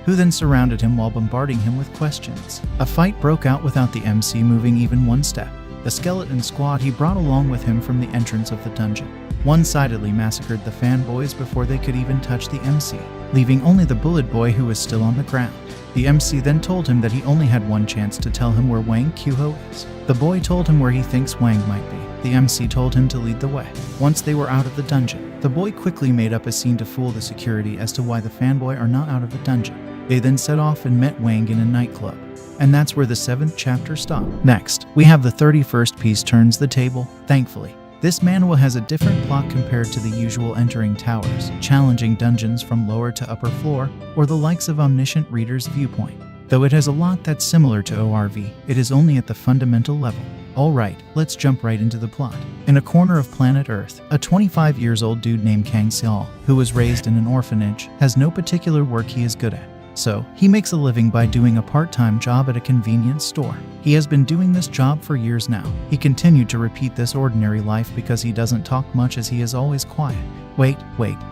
who then surrounded him while bombarding him with questions. A fight broke out without the MC moving even one step. The skeleton squad he brought along with him from the entrance of the dungeon one-sidedly massacred the fanboys before they could even touch the MC, leaving only the bullet boy who was still on the ground. The MC then told him that he only had one chance to tell him where Wang Kuho is. The boy told him where he thinks Wang might be. The MC told him to lead the way. Once they were out of the dungeon, the boy quickly made up a scene to fool the security as to why the fanboy are not out of the dungeon. They then set off and met Wang in a nightclub. And that's where the 7th chapter stopped. Next, we have the 31st piece turns the table. Thankfully, this manhwa has a different plot compared to the usual entering towers, challenging dungeons from lower to upper floor, or the likes of omniscient reader's viewpoint. Though it has a lot that's similar to ORV, it is only at the fundamental level. Alright, let's jump right into the plot. In a corner of planet Earth, a 25-year-old dude named Kang Seol, who was raised in an orphanage, has no particular work he is good at. So, he makes a living by doing a part-time job at a convenience store. He has been doing this job for years now. He continued to repeat this ordinary life because he doesn't talk much, as he is always quiet. Wait,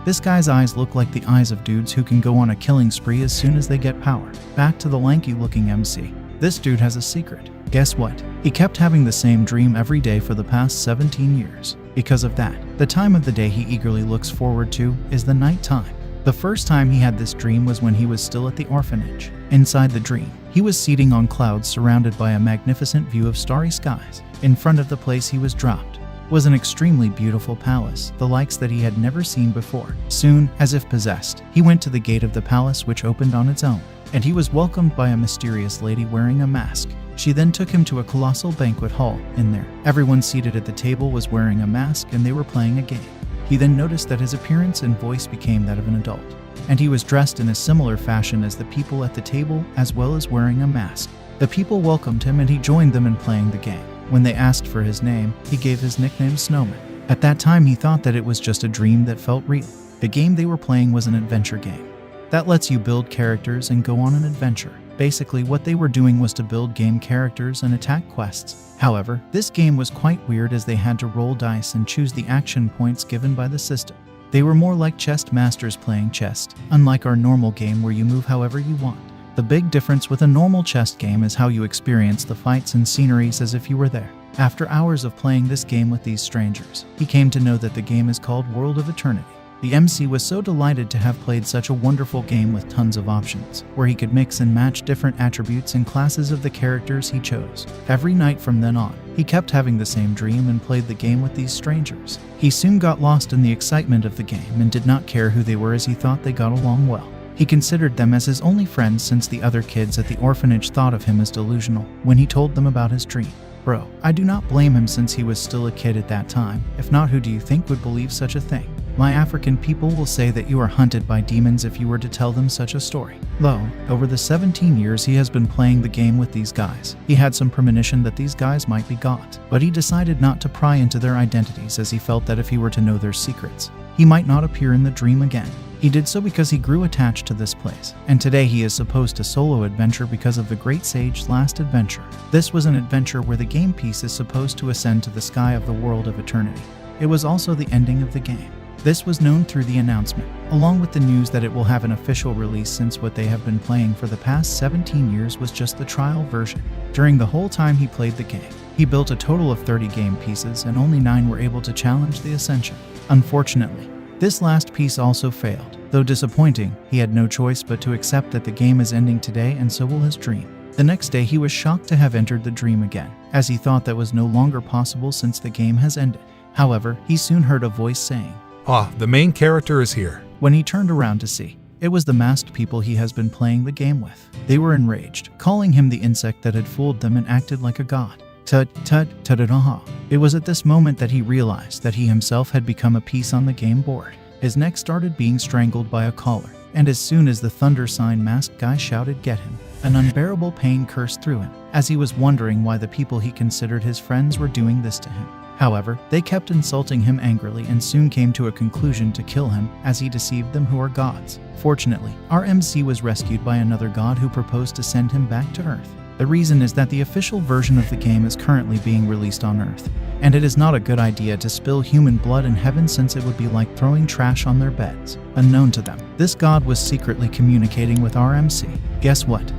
this guy's eyes look like the eyes of dudes who can go on a killing spree as soon as they get power. Back to the lanky-looking MC. This dude has a secret. Guess what? He kept having the same dream every day for the past 17 years. Because of that, the time of the day he eagerly looks forward to is the night time. The first time he had this dream was when he was still at the orphanage. Inside the dream, he was seating on clouds surrounded by a magnificent view of starry skies. In front of the place he was dropped was an extremely beautiful palace, the likes that he had never seen before. Soon, as if possessed, he went to the gate of the palace, which opened on its own, and he was welcomed by a mysterious lady wearing a mask. She then took him to a colossal banquet hall. In there, everyone seated at the table was wearing a mask and they were playing a game. He then noticed that his appearance and voice became that of an adult, and he was dressed in a similar fashion as the people at the table, as well as wearing a mask. The people welcomed him and he joined them in playing the game. When they asked for his name, he gave his nickname Snowman. At that time, he thought that it was just a dream that felt real. The game they were playing was an adventure game that lets you build characters and go on an adventure. Basically, what they were doing was to build game characters and attack quests. However, this game was quite weird as they had to roll dice and choose the action points given by the system. They were more like chess masters playing chess, unlike our normal game where you move however you want. The big difference with a normal chess game is how you experience the fights and sceneries as if you were there. After hours of playing this game with these strangers, he came to know that the game is called World of Eternity. The MC was so delighted to have played such a wonderful game with tons of options, where he could mix and match different attributes and classes of the characters he chose. Every night from then on, he kept having the same dream and played the game with these strangers. He soon got lost in the excitement of the game and did not care who they were as he thought they got along well. He considered them as his only friends since the other kids at the orphanage thought of him as delusional when he told them about his dream. Bro, I do not blame him since he was still a kid at that time. If not, who do you think would believe such a thing? My African people will say that you are hunted by demons if you were to tell them such a story. Though, over the 17 years he has been playing the game with these guys, he had some premonition that these guys might be gods, but he decided not to pry into their identities as he felt that if he were to know their secrets, he might not appear in the dream again. He did so because he grew attached to this place, and today he is supposed to solo adventure because of the Great Sage's last adventure. This was an adventure where the game piece is supposed to ascend to the sky of the World of Eternity. It was also the ending of the game. This was known through the announcement, along with the news that it will have an official release since what they have been playing for the past 17 years was just the trial version. During the whole time he played the game, he built a total of 30 game pieces and only 9 were able to challenge the ascension. Unfortunately, this last piece also failed. Though disappointing, he had no choice but to accept that the game is ending today and so will his dream. The next day he was shocked to have entered the dream again, as he thought that was no longer possible since the game has ended. However, he soon heard a voice saying, "Ah, the main character is here." When he turned around to see, it was the masked people he has been playing the game with. They were enraged, calling him the insect that had fooled them and acted like a god. Tut-tut-tut-aha. It was at this moment that he realized that he himself had become a piece on the game board. His neck started being strangled by a collar, and as soon as the thunder sign masked guy shouted, "Get him!" an unbearable pain coursed through him, as he was wondering why the people he considered his friends were doing this to him. However, they kept insulting him angrily and soon came to a conclusion to kill him as he deceived them who are gods. Fortunately, our MC was rescued by another god who proposed to send him back to Earth. The reason is that the official version of the game is currently being released on Earth, and it is not a good idea to spill human blood in heaven since it would be like throwing trash on their beds. Unknown to them, this god was secretly communicating with our MC. Guess what?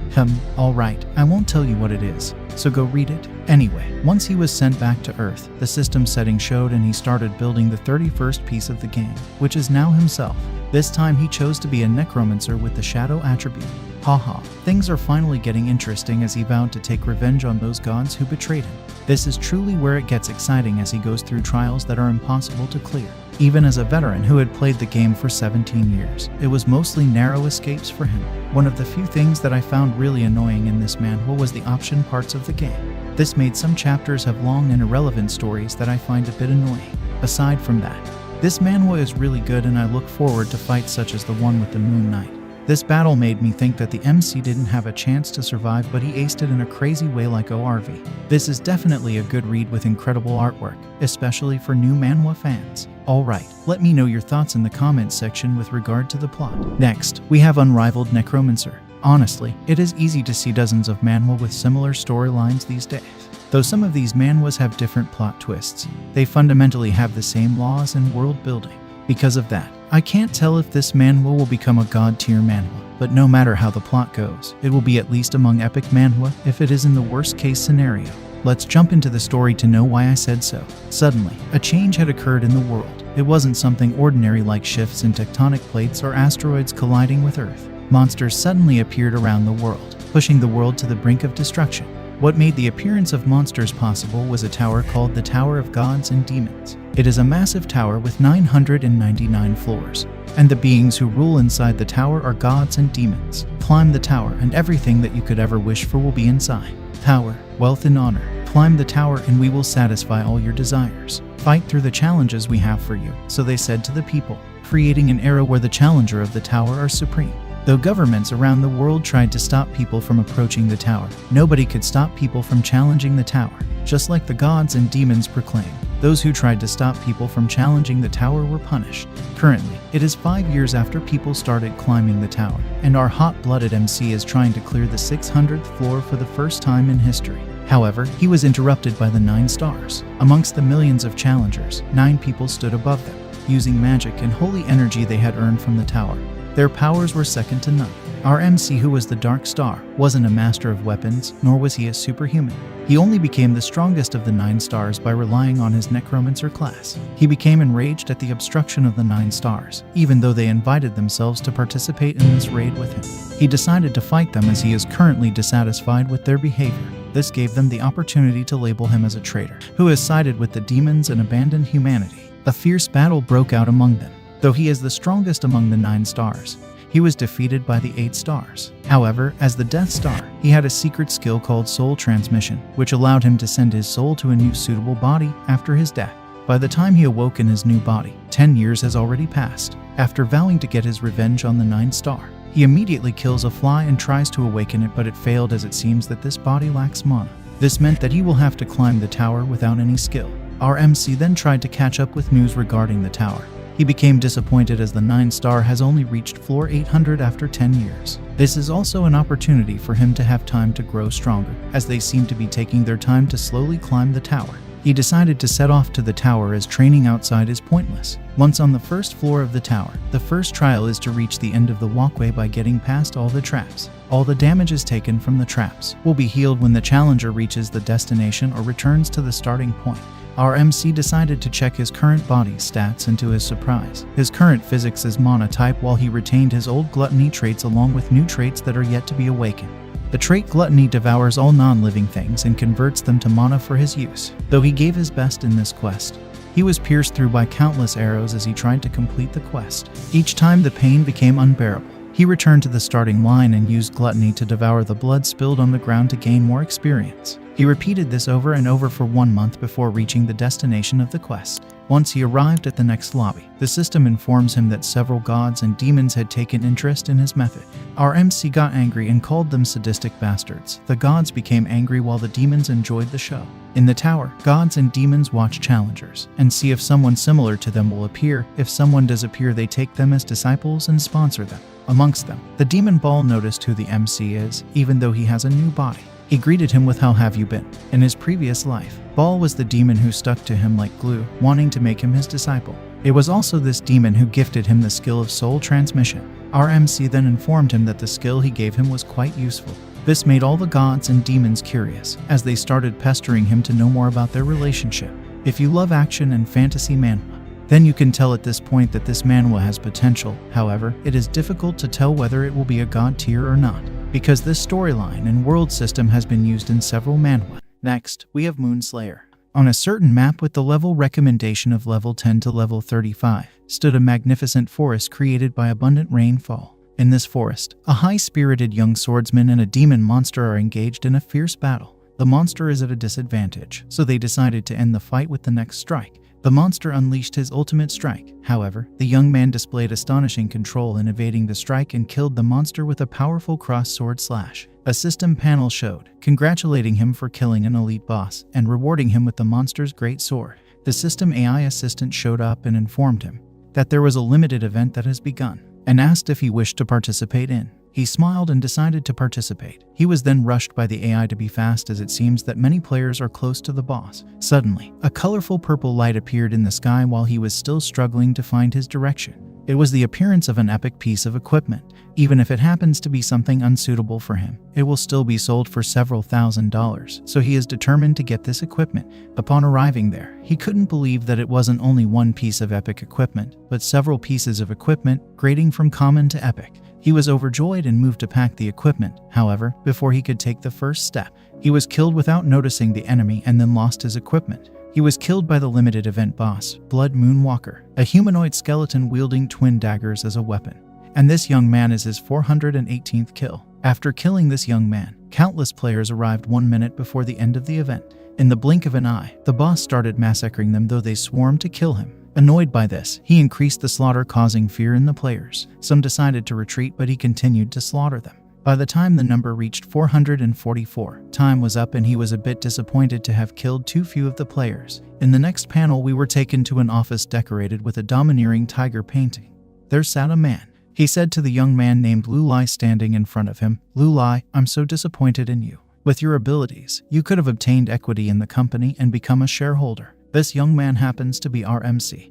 Alright, I won't tell you what it is, so go read it. Anyway, once he was sent back to Earth, the system setting showed and he started building the 31st piece of the game, which is now himself. This time he chose to be a necromancer with the shadow attribute. Haha, things are finally getting interesting as he vowed to take revenge on those gods who betrayed him. This is truly where it gets exciting as he goes through trials that are impossible to clear. Even as a veteran who had played the game for 17 years, it was mostly narrow escapes for him. One of the few things that I found really annoying in this manhwa was the option parts of the game. This made some chapters have long and irrelevant stories that I find a bit annoying. Aside from that, this manhwa is really good and I look forward to fights such as the one with the Moon Knight. This battle made me think that the MC didn't have a chance to survive, but he aced it in a crazy way like ORV. This is definitely a good read with incredible artwork, especially for new manhwa fans. Alright, let me know your thoughts in the comments section with regard to the plot. Next, we have Unrivaled Necromancer. Honestly, it is easy to see dozens of manhwa with similar storylines these days. Though some of these manhwas have different plot twists, they fundamentally have the same laws and world building. Because of that, I can't tell if this manhwa will become a god tier manhwa. But no matter how the plot goes, it will be at least among epic manhwa if it is in the worst case scenario. Let's jump into the story to know why I said so. Suddenly, a change had occurred in the world. It wasn't something ordinary like shifts in tectonic plates or asteroids colliding with Earth. Monsters suddenly appeared around the world, pushing the world to the brink of destruction. What made the appearance of monsters possible was a tower called the Tower of Gods and Demons. It is a massive tower with 999 floors, and the beings who rule inside the tower are gods and demons. Climb the tower and everything that you could ever wish for will be inside. Power, wealth and honor. Climb the tower and we will satisfy all your desires. Fight through the challenges we have for you, so they said to the people, creating an era where the challenger of the tower are supreme. Though governments around the world tried to stop people from approaching the tower, nobody could stop people from challenging the tower. Just like the gods and demons proclaim, those who tried to stop people from challenging the tower were punished. Currently, it is 5 years after people started climbing the tower, and our hot-blooded MC is trying to clear the 600th floor for the first time in history. However, he was interrupted by the 9 stars. Amongst the millions of challengers, 9 people stood above them, using magic and holy energy they had earned from the tower. Their powers were second to none. Our MC, who was the Dark Star, wasn't a master of weapons, nor was he a superhuman. He only became the strongest of the 9 stars by relying on his necromancer class. He became enraged at the obstruction of the 9 stars, even though they invited themselves to participate in this raid with him. He decided to fight them as he is currently dissatisfied with their behavior. This gave them the opportunity to label him as a traitor, who has sided with the demons and abandoned humanity. A fierce battle broke out among them. Though he is the strongest among the 9 stars, he was defeated by the 8 stars. However, as the Death Star, he had a secret skill called soul transmission, which allowed him to send his soul to a new suitable body after his death. By the time he awoke in his new body, 10 years has already passed. After vowing to get his revenge on the 9 star, he immediately kills a fly and tries to awaken it, but it failed as it seems that this body lacks mana. This meant that he will have to climb the tower without any skill. Our MC then tried to catch up with news regarding the tower. He became disappointed as the 9 star has only reached floor 800 after 10 years. This is also an opportunity for him to have time to grow stronger, as they seem to be taking their time to slowly climb the tower. He decided to set off to the tower as training outside is pointless. Once on the first floor of the tower, the first trial is to reach the end of the walkway by getting past all the traps. All the damages taken from the traps will be healed when the challenger reaches the destination or returns to the starting point. Our MC decided to check his current body stats, and to his surprise, his current physics is mana type, while he retained his old gluttony traits along with new traits that are yet to be awakened. The trait gluttony devours all non-living things and converts them to mana for his use. Though he gave his best in this quest, he was pierced through by countless arrows as he tried to complete the quest. Each time the pain became unbearable. He returned to the starting line and used gluttony to devour the blood spilled on the ground to gain more experience. He repeated this over and over for 1 month before reaching the destination of the quest. Once he arrived at the next lobby, the system informs him that several gods and demons had taken interest in his method. Our MC got angry and called them sadistic bastards. The gods became angry while the demons enjoyed the show. In the tower, gods and demons watch challengers and see if someone similar to them will appear. If someone does appear, they take them as disciples and sponsor them. Amongst them, the demon Ball noticed who the MC is, even though he has a new body. He greeted him with "How have you been?" In his previous life, Ball was the demon who stuck to him like glue, wanting to make him his disciple. It was also this demon who gifted him the skill of soul transmission. Our MC then informed him that the skill he gave him was quite useful. This made all the gods and demons curious, as they started pestering him to know more about their relationship. If you love action and fantasy manhwa, then you can tell at this point that this manhwa has potential. However, it is difficult to tell whether it will be a god tier or not, because this storyline and world system has been used in several manhwa. Next, we have Moonslayer. On a certain map with the level recommendation of level 10 to level 35, stood a magnificent forest created by abundant rainfall. In this forest, a high-spirited young swordsman and a demon monster are engaged in a fierce battle. The monster is at a disadvantage, so they decided to end the fight with the next strike. The monster unleashed his ultimate strike. However, the young man displayed astonishing control in evading the strike and killed the monster with a powerful cross-sword slash. A system panel showed, congratulating him for killing an elite boss and rewarding him with the monster's great sword. The system AI assistant showed up and informed him that there was a limited event that has begun, and asked if he wished to participate in. He smiled and decided to participate. He was then rushed by the AI to be fast, as it seems that many players are close to the boss. Suddenly, a colorful purple light appeared in the sky while he was still struggling to find his direction. It was the appearance of an epic piece of equipment. Even if it happens to be something unsuitable for him, it will still be sold for several $1,000s, so he is determined to get this equipment. Upon arriving there, he couldn't believe that it wasn't only one piece of epic equipment, but several pieces of equipment, grading from common to epic. He was overjoyed and moved to pack the equipment. However, before he could take the first step, he was killed without noticing the enemy and then lost his equipment. He was killed by the limited event boss, Blood Moonwalker, a humanoid skeleton wielding twin daggers as a weapon. And this young man is his 418th kill. After killing this young man, countless players arrived 1 minute before the end of the event. In the blink of an eye, the boss started massacring them, though they swarmed to kill him. Annoyed by this, he increased the slaughter, causing fear in the players. Some decided to retreat, but he continued to slaughter them. By the time the number reached 444, time was up and he was a bit disappointed to have killed too few of the players. In the next panel, we were taken to an office decorated with a domineering tiger painting. There sat a man. He said to the young man named Lele standing in front of him, "Lele, I'm so disappointed in you. With your abilities, you could have obtained equity in the company and become a shareholder. This young man happens to be our MC.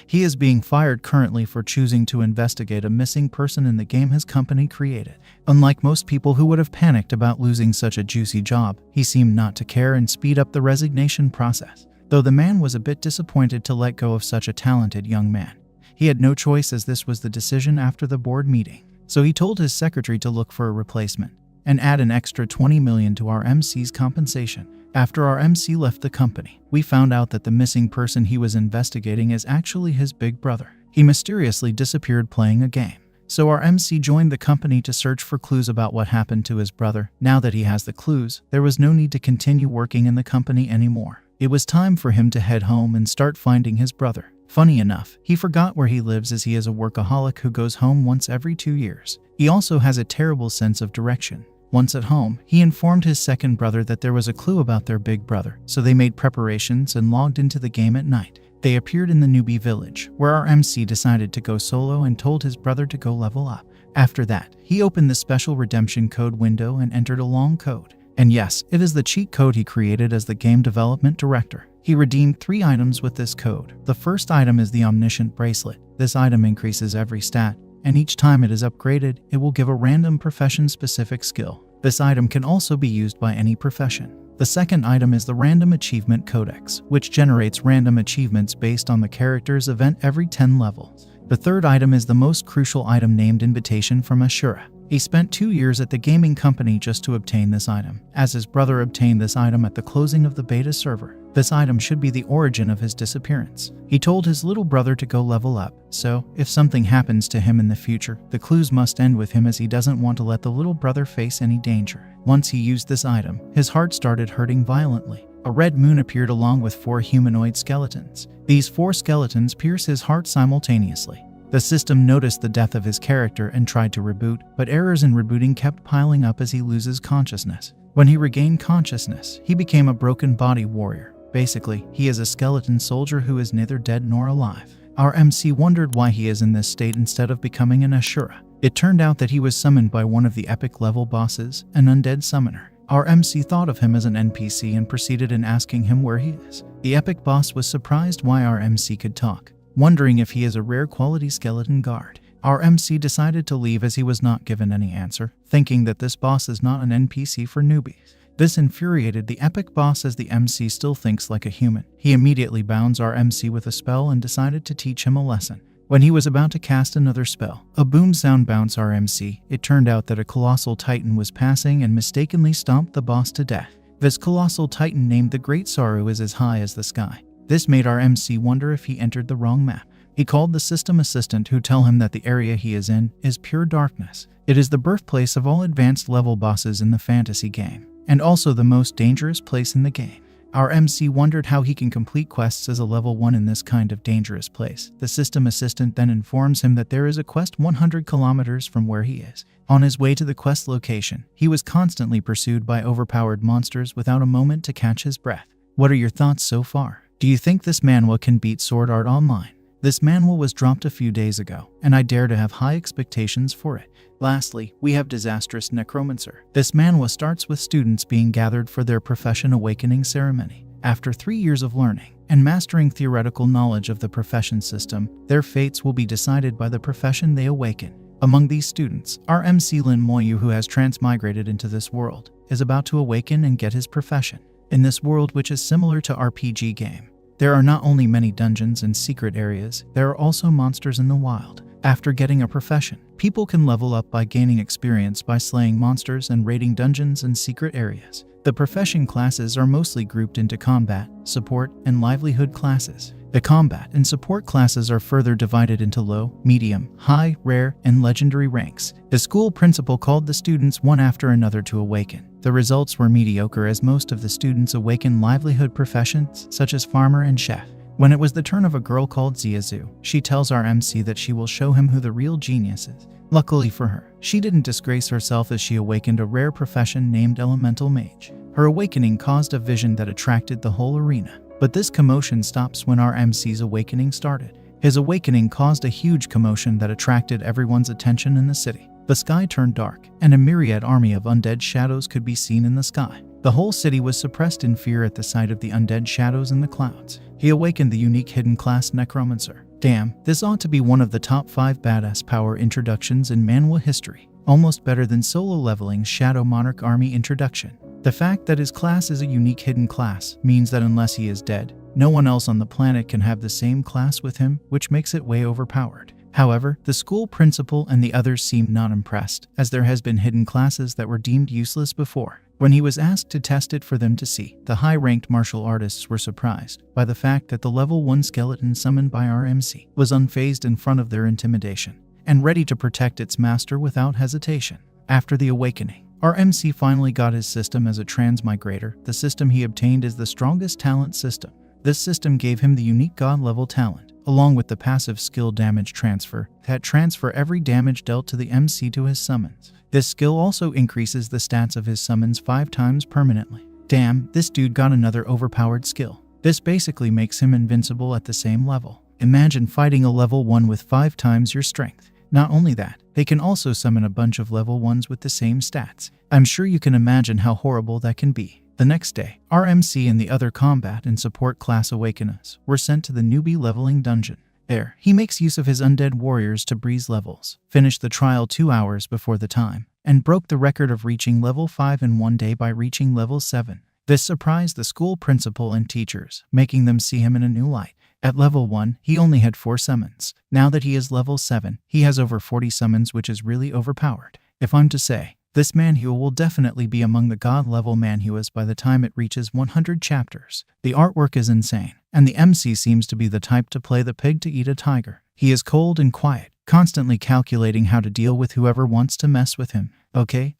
He is being fired currently for choosing to investigate a missing person in the game his company created. Unlike most people who would have panicked about losing such a juicy job, he seemed not to care and speed up the resignation process. Though the man was a bit disappointed to let go of such a talented young man, he had no choice, as this was the decision after the board meeting. So he told his secretary to look for a replacement and add an extra 20 million to our MC's compensation. After our MC left the company, we found out that the missing person he was investigating is actually his big brother. He mysteriously disappeared playing a game. So our MC joined the company to search for clues about what happened to his brother. Now that he has the clues, there was no need to continue working in the company anymore. It was time for him to head home and start finding his brother. Funny enough, he forgot where he lives, as he is a workaholic who goes home once every 2 years. He also has a terrible sense of direction. Once at home, he informed his second brother that there was a clue about their big brother, so they made preparations and logged into the game at night. They appeared in the newbie village, where our MC decided to go solo and told his brother to go level up. After that, he opened the special redemption code window and entered a long code. And yes, it is the cheat code he created as the game development director. He redeemed 3 items with this code. The first item is the Omniscient Bracelet. This item increases every stat, and each time it is upgraded, it will give a random profession-specific skill. This item can also be used by any profession. The second item is the Random Achievement Codex, which generates random achievements based on the character's event every 10 levels. The third item is the most crucial item, named Invitation from Ashura. He spent 2 years at the gaming company just to obtain this item, as his brother obtained this item at the closing of the beta server. This item should be the origin of his disappearance. He told his little brother to go level up, so if something happens to him in the future, the clues must end with him, as he doesn't want to let the little brother face any danger. Once he used this item, his heart started hurting violently. A red moon appeared along with 4 humanoid skeletons. These 4 skeletons pierce his heart simultaneously. The system noticed the death of his character and tried to reboot, but errors in rebooting kept piling up as he loses consciousness. When he regained consciousness, he became a broken body warrior. Basically, he is a skeleton soldier who is neither dead nor alive. Our MC wondered why he is in this state instead of becoming an Ashura. It turned out that he was summoned by one of the epic level bosses, an undead summoner. Our MC thought of him as an NPC and proceeded in asking him where he is. The epic boss was surprised why our MC could talk, wondering if he is a rare quality skeleton guard. Our MC decided to leave as he was not given any answer, thinking that this boss is not an NPC for newbies. This infuriated the epic boss, as the MC still thinks like a human. He immediately bounds our MC with a spell and decided to teach him a lesson. When he was about to cast another spell, a boom sound bounced our MC. It turned out that a colossal titan was passing and mistakenly stomped the boss to death. This colossal titan, named the Great Sorrow, is as high as the sky. This made our MC wonder if he entered the wrong map. He called the system assistant, who tell him that the area he is in is pure darkness. It is the birthplace of all advanced level bosses in the fantasy game, and also the most dangerous place in the game. Our MC wondered how he can complete quests as a level 1 in this kind of dangerous place. The system assistant then informs him that there is a quest 100 kilometers from where he is. On his way to the quest location, he was constantly pursued by overpowered monsters without a moment to catch his breath. What are your thoughts so far? Do you think this manhwa can beat Sword Art Online? This manhwa was dropped a few days ago, and I dare to have high expectations for it. Lastly, we have Disastrous Necromancer. This manhwa starts with students being gathered for their profession awakening ceremony. After 3 years of learning, and mastering theoretical knowledge of the profession system, their fates will be decided by the profession they awaken. Among these students, our MC Lin Moyu, who has transmigrated into this world, is about to awaken and get his profession. In this world, which is similar to RPG game, there are not only many dungeons and secret areas, there are also monsters in the wild. After getting a profession, people can level up by gaining experience by slaying monsters and raiding dungeons and secret areas. The profession classes are mostly grouped into combat, support, and livelihood classes. The combat and support classes are further divided into low, medium, high, rare, and legendary ranks. The school principal called the students one after another to awaken. The results were mediocre as most of the students awakened livelihood professions such as farmer and chef. When it was the turn of a girl called Ziazu, she tells our MC that she will show him who the real genius is. Luckily for her, she didn't disgrace herself as she awakened a rare profession named Elemental Mage. Her awakening caused a vision that attracted the whole arena. But this commotion stops when our MC's awakening started. His awakening caused a huge commotion that attracted everyone's attention in the city. The sky turned dark, and a myriad army of undead shadows could be seen in the sky. The whole city was suppressed in fear at the sight of the undead shadows in the clouds. He awakened the unique hidden class Necromancer. Damn, this ought to be one of the top 5 badass power introductions in Manhwa history. Almost better than solo leveling's Shadow Monarch army introduction. The fact that his class is a unique hidden class means that unless he is dead, no one else on the planet can have the same class with him, which makes it way overpowered. However, the school principal and the others seemed not impressed, as there has been hidden classes that were deemed useless before. When he was asked to test it for them to see, the high-ranked martial artists were surprised by the fact that the level 1 skeleton summoned by our MC was unfazed in front of their intimidation, and ready to protect its master without hesitation. After the awakening, our MC finally got his system as a transmigrator. The system he obtained is the strongest talent system. This system gave him the unique god-level talent, along with the passive skill damage transfer that transfer every damage dealt to the MC to his summons. This skill also increases the stats of his summons 5 times permanently. Damn, this dude got another overpowered skill. This basically makes him invincible at the same level. Imagine fighting a level 1 with 5 times your strength. Not only that, they can also summon a bunch of level 1s with the same stats. I'm sure you can imagine how horrible that can be. The next day, our MC and the other combat and support class awakeners were sent to the newbie leveling dungeon. There, he makes use of his undead warriors to breeze levels, finished the trial 2 hours before the time, and broke the record of reaching level 5 in 1 day by reaching level 7. This surprised the school principal and teachers, making them see him in a new light. At level 1, he only had 4 summons. Now that he is level 7, he has over 40 summons, which is really overpowered. If I'm to say, this Manhwa will definitely be among the god-level Manhwas by the time it reaches 100 chapters. The artwork is insane, and the MC seems to be the type to play the pig to eat a tiger. He is cold and quiet, constantly calculating how to deal with whoever wants to mess with him. Okay,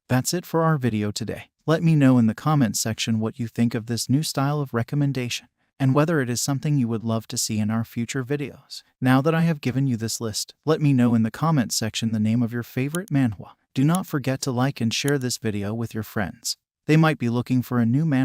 that's it for our video today. Let me know in the comments section what you think of this new style of recommendation, and whether it is something you would love to see in our future videos. Now that I have given you this list, let me know in the comments section the name of your favorite manhwa. Do not forget to like and share this video with your friends. They might be looking for a new manhwa